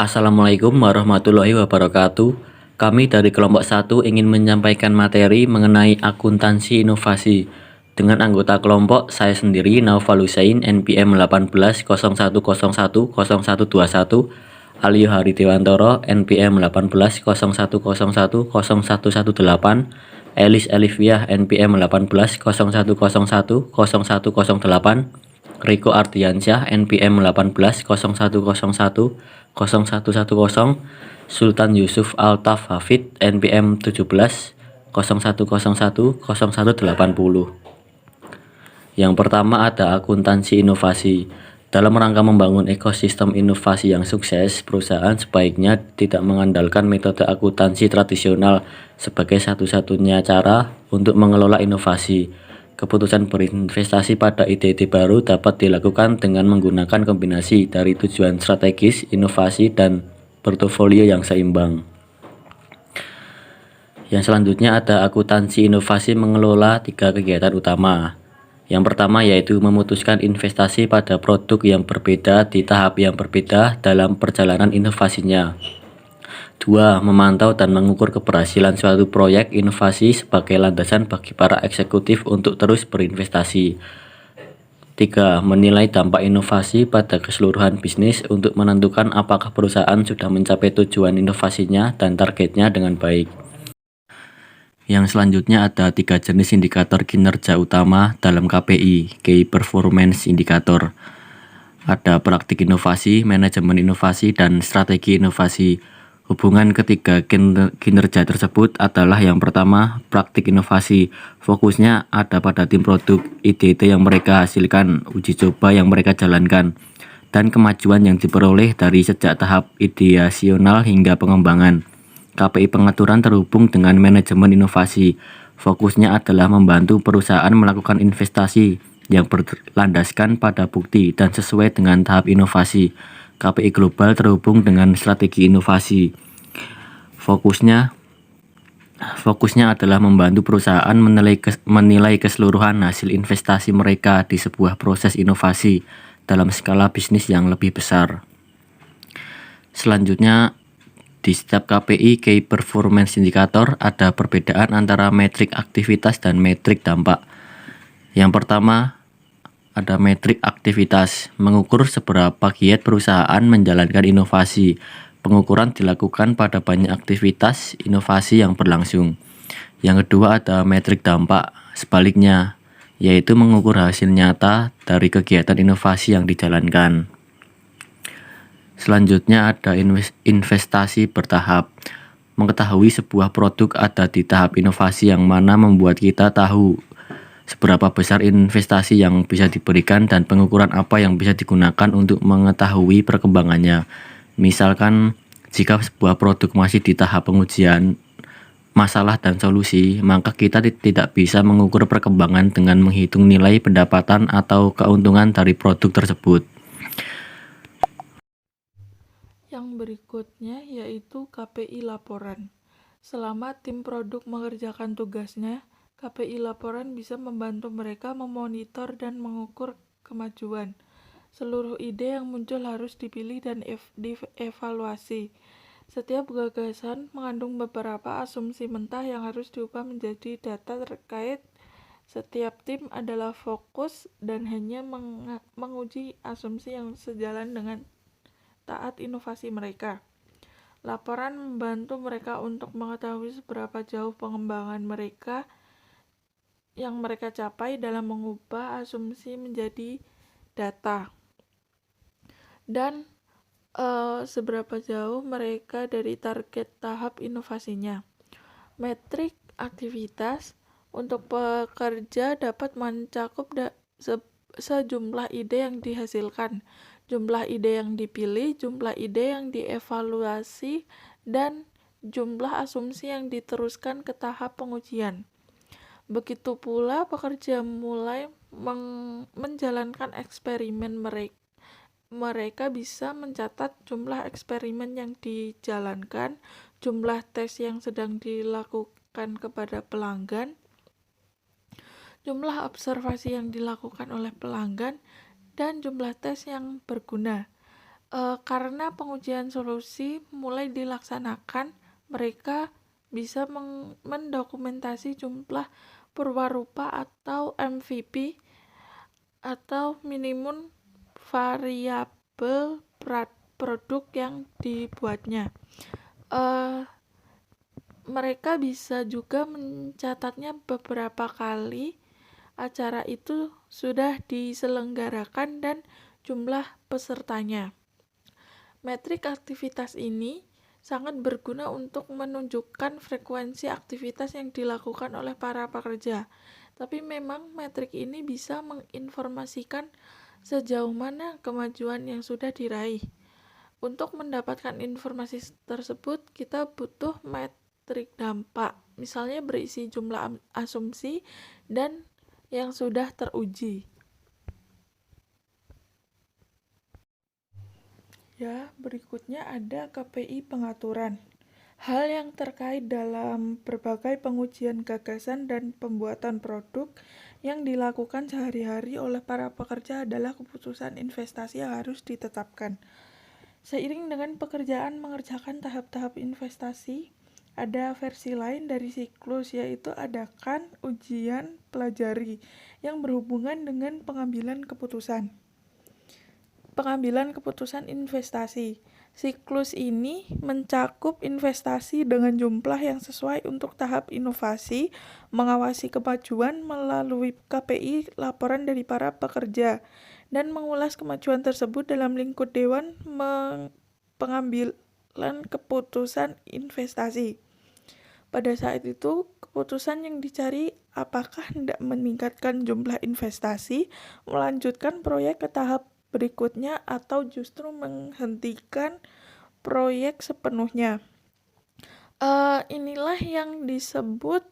Assalamualaikum warahmatullahi wabarakatuh. Kami dari kelompok 1 ingin menyampaikan materi mengenai akuntansi inovasi. Dengan anggota kelompok saya sendiri Naufal Husain NPM 1801010121, Alio Hari Dewantoro NPM 1801010118, Elis Eliviah NPM 1801010108, Riko Ardiansyah NPM 1801010110, Sultan Yusuf Altaf Hafid NPM 1701010180. Yang pertama ada akuntansi inovasi. Dalam rangka membangun ekosistem inovasi yang sukses, perusahaan sebaiknya tidak mengandalkan metode akuntansi tradisional sebagai satu-satunya cara untuk mengelola inovasi. Keputusan berinvestasi pada ide-ide baru dapat dilakukan dengan menggunakan kombinasi dari tujuan strategis, inovasi, dan portofolio yang seimbang. Yang selanjutnya ada akuntansi inovasi mengelola 3 kegiatan utama. Yang pertama yaitu memutuskan investasi pada produk yang berbeda di tahap yang berbeda dalam perjalanan inovasinya. 2. Memantau dan mengukur keberhasilan suatu proyek inovasi sebagai landasan bagi para eksekutif untuk terus berinvestasi. 3. Menilai dampak inovasi pada keseluruhan bisnis untuk menentukan apakah perusahaan sudah mencapai tujuan inovasinya dan targetnya dengan baik. Yang selanjutnya ada 3 jenis indikator kinerja utama dalam KPI, Key Performance Indicator. Ada praktik inovasi, manajemen inovasi, dan strategi inovasi. Hubungan ketiga kinerja tersebut adalah yang pertama, praktik inovasi. Fokusnya ada pada tim produk, ide-ide yang mereka hasilkan, uji coba yang mereka jalankan, dan kemajuan yang diperoleh dari sejak tahap ideasional hingga pengembangan. KPI pengaturan terhubung dengan manajemen inovasi. Fokusnya adalah membantu perusahaan melakukan investasi yang berlandaskan pada bukti dan sesuai dengan tahap inovasi. KPI global terhubung dengan strategi inovasi. Fokusnya adalah membantu perusahaan menilai keseluruhan hasil investasi mereka di sebuah proses inovasi dalam skala bisnis yang lebih besar. Selanjutnya, di setiap KPI Key Performance Indicator ada perbedaan antara metrik aktivitas dan metrik dampak. Yang pertama ada metrik aktivitas, mengukur seberapa giat perusahaan menjalankan inovasi. Pengukuran dilakukan pada banyak aktivitas inovasi yang berlangsung. Yang kedua ada metrik dampak, sebaliknya, yaitu mengukur hasil nyata dari kegiatan inovasi yang dijalankan. Selanjutnya ada investasi bertahap. Mengetahui sebuah produk ada di tahap inovasi yang mana membuat kita tahu seberapa besar investasi yang bisa diberikan dan pengukuran apa yang bisa digunakan untuk mengetahui perkembangannya. Misalkan jika sebuah produk masih di tahap pengujian masalah dan solusi, maka kita tidak bisa mengukur perkembangan dengan menghitung nilai pendapatan atau keuntungan dari produk tersebut. Yang berikutnya yaitu KPI laporan. Selama tim produk mengerjakan tugasnya, KPI laporan bisa membantu mereka memonitor dan mengukur kemajuan. Seluruh ide yang muncul harus dipilih dan dievaluasi. Setiap gagasan mengandung beberapa asumsi mentah yang harus diubah menjadi data terkait. Setiap tim adalah fokus dan hanya menguji asumsi yang sejalan dengan taat inovasi mereka. Laporan membantu mereka untuk mengetahui seberapa jauh pengembangan mereka yang mereka capai dalam mengubah asumsi menjadi data, dan seberapa jauh mereka dari target tahap inovasinya. Metrik aktivitas untuk pekerja dapat mencakup sejumlah ide yang dihasilkan, jumlah ide yang dipilih, jumlah ide yang dievaluasi, dan jumlah asumsi yang diteruskan ke tahap pengujian. Begitu pula pekerja mulai menjalankan eksperimen mereka bisa mencatat jumlah eksperimen yang dijalankan, jumlah tes yang sedang dilakukan kepada pelanggan, jumlah observasi yang dilakukan oleh pelanggan, dan jumlah tes yang berguna. Karena pengujian solusi mulai dilaksanakan, mereka bisa mendokumentasi jumlah purwarupa atau MVP atau minimum variabel produk yang dibuatnya. Mereka bisa juga mencatatnya beberapa kali acara itu sudah diselenggarakan dan jumlah pesertanya. Metrik aktivitas ini sangat berguna untuk menunjukkan frekuensi aktivitas yang dilakukan oleh para pekerja. Tapi memang metrik ini bisa menginformasikan sejauh mana kemajuan yang sudah diraih. Untuk mendapatkan informasi tersebut, kita butuh metrik dampak, misalnya berisi jumlah asumsi dan yang sudah teruji. Ya, berikutnya ada KPI pengaturan. Hal yang terkait dalam berbagai pengujian gagasan dan pembuatan produk yang dilakukan sehari-hari oleh para pekerja adalah keputusan investasi yang harus ditetapkan. Seiring dengan pekerjaan mengerjakan tahap-tahap investasi, ada versi lain dari siklus, yaitu adakan, ujian, pelajari, yang berhubungan dengan pengambilan keputusan. Pengambilan keputusan investasi. Siklus ini mencakup investasi dengan jumlah yang sesuai untuk tahap inovasi, mengawasi kemajuan melalui KPI laporan dari para pekerja, dan mengulas kemajuan tersebut dalam lingkup dewan pengambilan keputusan investasi. Pada saat itu, keputusan yang dicari apakah hendak meningkatkan jumlah investasi, melanjutkan proyek ke tahap berikutnya, atau justru menghentikan proyek sepenuhnya. Inilah yang disebut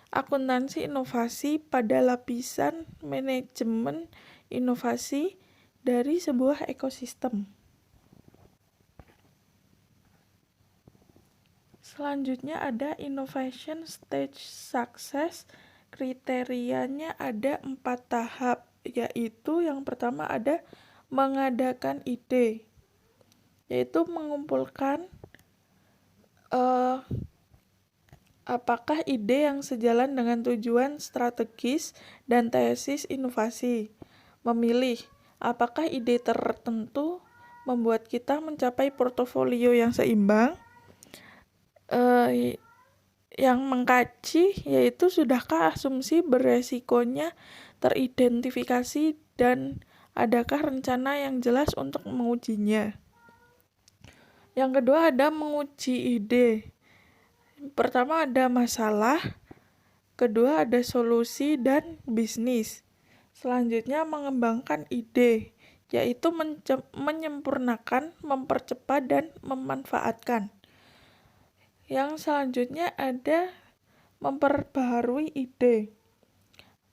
akuntansi inovasi pada lapisan manajemen inovasi dari sebuah ekosistem. Selanjutnya ada innovation stage success. Kriterianya ada 4 tahap, yaitu yang pertama ada mengadakan ide, yaitu mengumpulkan apakah ide yang sejalan dengan tujuan strategis dan tesis inovasi. Memilih apakah ide tertentu membuat kita mencapai portofolio yang seimbang. Yang mengkaji yaitu sudahkah asumsi beresikonya teridentifikasi dan adakah rencana yang jelas untuk mengujinya. Yang kedua ada menguji ide. Pertama ada masalah, kedua ada solusi dan bisnis. Selanjutnya mengembangkan ide, yaitu menyempurnakan, mempercepat, dan memanfaatkan. Yang selanjutnya ada memperbaharui ide,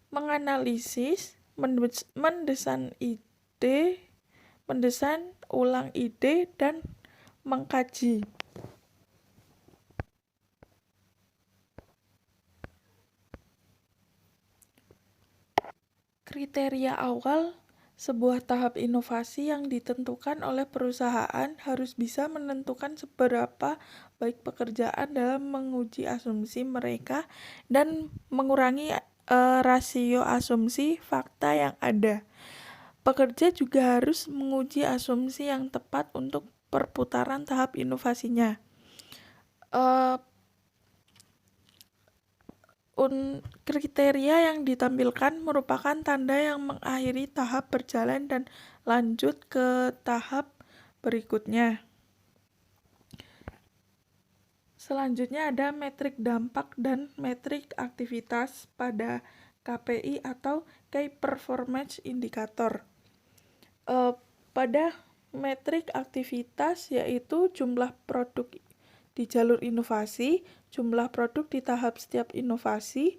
menganalisis, mendesain ide, mendesain ulang ide, dan mengkaji. Kriteria awal sebuah tahap inovasi yang ditentukan oleh perusahaan harus bisa menentukan seberapa baik pekerjaan dalam menguji asumsi mereka dan mengurangi rasio asumsi fakta yang ada. Pekerja juga harus menguji asumsi yang tepat untuk perputaran tahap inovasinya. Kriteria yang ditampilkan merupakan tanda yang mengakhiri tahap berjalan dan lanjut ke tahap berikutnya. Selanjutnya ada metrik dampak dan metrik aktivitas pada KPI atau Key Performance Indicator. Pada metrik aktivitas yaitu jumlah produk di jalur inovasi, jumlah produk di tahap setiap inovasi,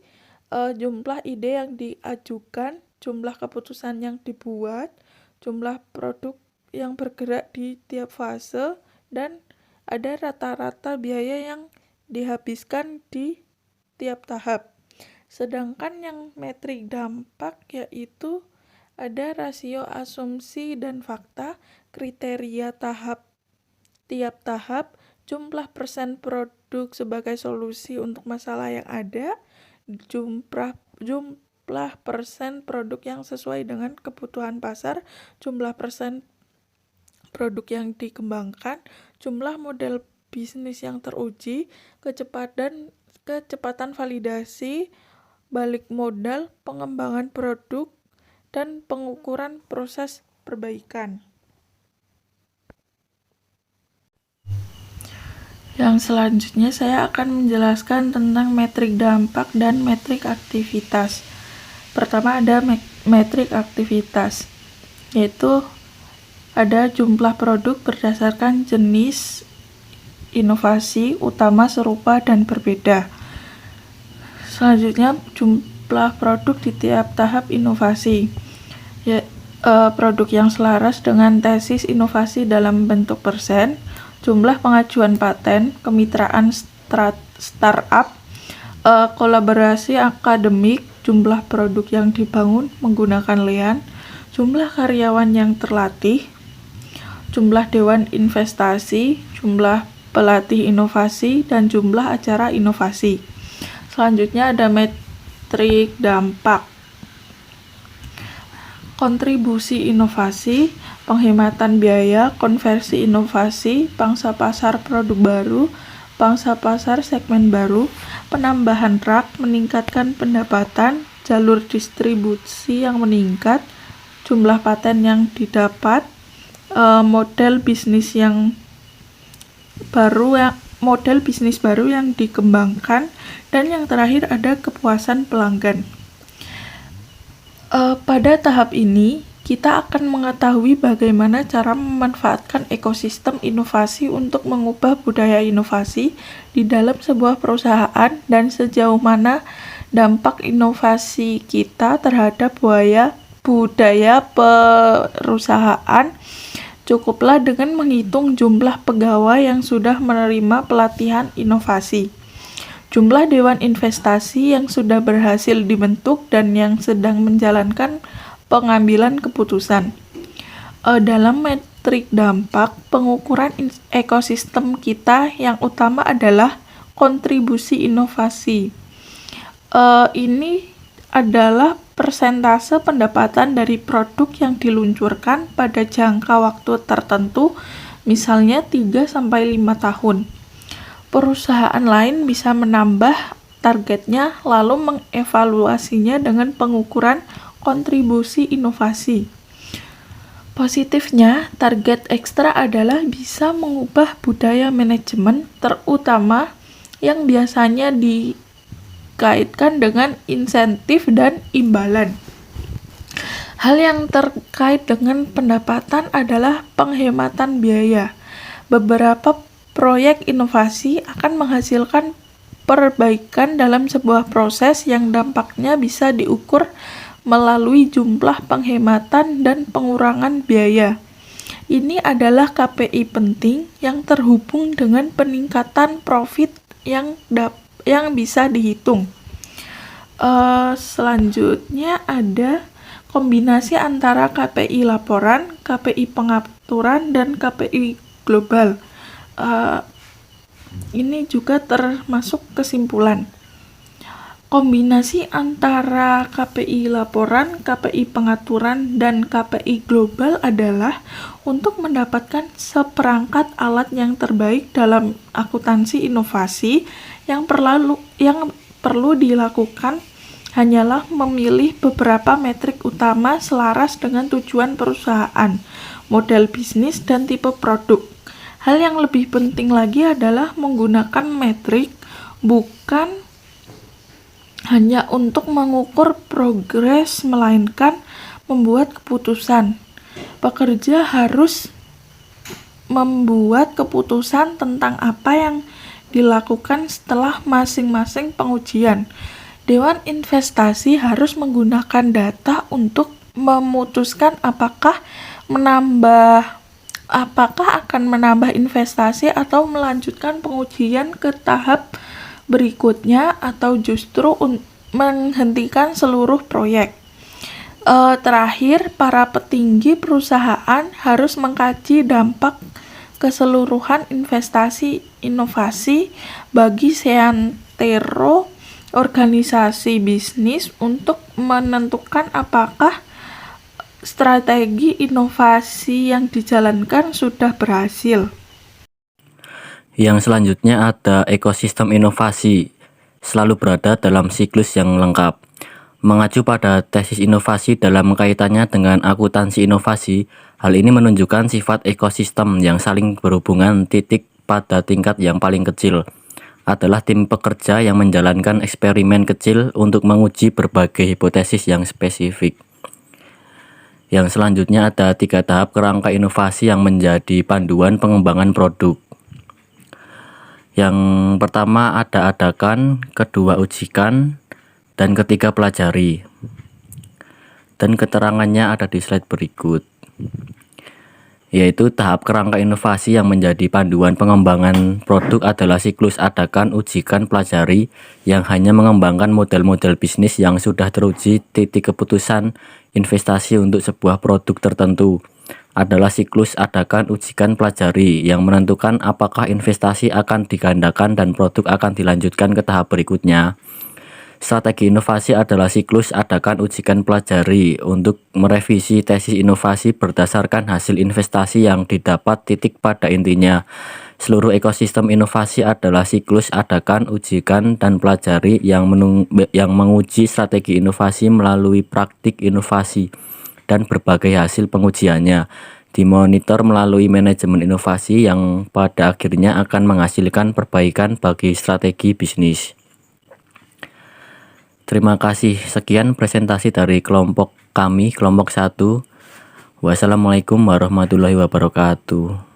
jumlah ide yang diajukan, jumlah keputusan yang dibuat, jumlah produk yang bergerak di tiap fase, dan ada rata-rata biaya yang dihabiskan di tiap tahap. Sedangkan yang metrik dampak yaitu ada rasio asumsi dan fakta, kriteria tiap tahap, jumlah persen produk sebagai solusi untuk masalah yang ada, jumlah persen produk yang sesuai dengan kebutuhan pasar, jumlah persen produk yang dikembangkan, jumlah model bisnis yang teruji, kecepatan validasi, balik modal, pengembangan produk, dan pengukuran proses perbaikan. Yang selanjutnya saya akan menjelaskan tentang metrik dampak dan metrik aktivitas. Pertama ada metrik aktivitas, yaitu ada jumlah produk berdasarkan jenis inovasi utama, serupa, dan berbeda. Selanjutnya jumlah produk di tiap tahap inovasi, produk yang selaras dengan tesis inovasi dalam bentuk persen, jumlah pengajuan paten, kemitraan startup, kolaborasi akademik, jumlah produk yang dibangun menggunakan LEAN, jumlah karyawan yang terlatih, jumlah dewan investasi, jumlah pelatih inovasi, dan jumlah acara inovasi. Selanjutnya ada metrik dampak. Kontribusi inovasi, penghematan biaya, konversi inovasi, pangsa pasar produk baru, pangsa pasar segmen baru, penambahan rak, meningkatkan pendapatan, jalur distribusi yang meningkat, jumlah paten yang didapat, model bisnis baru yang dikembangkan, dan yang terakhir ada kepuasan pelanggan. Pada tahap ini, kita akan mengetahui bagaimana cara memanfaatkan ekosistem inovasi untuk mengubah budaya inovasi di dalam sebuah perusahaan dan sejauh mana dampak inovasi kita terhadap budaya perusahaan. Cukuplah dengan menghitung jumlah pegawai yang sudah menerima pelatihan inovasi, jumlah dewan investasi yang sudah berhasil dibentuk dan yang sedang menjalankan pengambilan keputusan. Dalam metrik dampak, pengukuran ekosistem kita yang utama adalah kontribusi inovasi. Ini adalah persentase pendapatan dari produk yang diluncurkan pada jangka waktu tertentu, misalnya 3-5 tahun. Perusahaan lain bisa menambah targetnya lalu mengevaluasinya dengan pengukuran kontribusi inovasi. Positifnya, target ekstra adalah bisa mengubah budaya manajemen, terutama yang biasanya dikaitkan dengan insentif dan imbalan. Hal yang terkait dengan pendapatan adalah penghematan biaya. Beberapa proyek inovasi akan menghasilkan perbaikan dalam sebuah proses yang dampaknya bisa diukur melalui jumlah penghematan dan pengurangan biaya. Ini adalah KPI penting yang terhubung dengan peningkatan profit yang bisa dihitung. Selanjutnya ada kombinasi antara KPI laporan, KPI pengaturan, dan KPI global. Ini juga termasuk kesimpulan. Kombinasi antara KPI laporan, KPI pengaturan, dan KPI global adalah untuk mendapatkan seperangkat alat yang terbaik dalam akuntansi inovasi. Yang perlu dilakukan hanyalah memilih beberapa metrik utama selaras dengan tujuan perusahaan, model bisnis, dan tipe produk. Hal yang lebih penting lagi adalah menggunakan metrik bukan hanya untuk mengukur progres, melainkan membuat keputusan. Pekerja harus membuat keputusan tentang apa yang dilakukan setelah masing-masing pengujian. Dewan investasi harus menggunakan data untuk memutuskan apakah akan menambah investasi atau melanjutkan pengujian ke tahap berikutnya atau justru menghentikan seluruh proyek. Terakhir, para petinggi perusahaan harus mengkaji dampak keseluruhan investasi inovasi bagi seantero organisasi bisnis untuk menentukan apakah strategi inovasi yang dijalankan sudah berhasil. Yang selanjutnya ada ekosistem inovasi, selalu berada dalam siklus yang lengkap. Mengacu pada tesis inovasi dalam kaitannya dengan akuntansi inovasi, hal ini menunjukkan sifat ekosistem yang saling berhubungan. Pada tingkat yang paling kecil adalah tim pekerja yang menjalankan eksperimen kecil untuk menguji berbagai hipotesis yang spesifik. Yang selanjutnya ada 3 tahap kerangka inovasi yang menjadi panduan pengembangan produk. Yang pertama ada adakan, kedua ujikan, dan ketiga pelajari. Dan keterangannya ada di slide berikut. Yaitu tahap kerangka inovasi yang menjadi panduan pengembangan produk adalah siklus adakan, ujikan, pelajari yang hanya mengembangkan model-model bisnis yang sudah teruji. Titik keputusan investasi untuk sebuah produk tertentu adalah siklus adakan, ujikan, pelajari yang menentukan apakah investasi akan digandakan dan produk akan dilanjutkan ke tahap berikutnya. Strategi inovasi adalah siklus adakan, ujikan, pelajari untuk merevisi tesis inovasi berdasarkan hasil investasi yang didapat. Pada intinya, seluruh ekosistem inovasi adalah siklus adakan, ujikan, dan pelajari yang menguji strategi inovasi melalui praktik inovasi dan berbagai hasil pengujiannya dimonitor melalui manajemen inovasi yang pada akhirnya akan menghasilkan perbaikan bagi strategi bisnis. Terima kasih. Sekian presentasi dari kelompok kami, kelompok 1. Wassalamualaikum warahmatullahi wabarakatuh.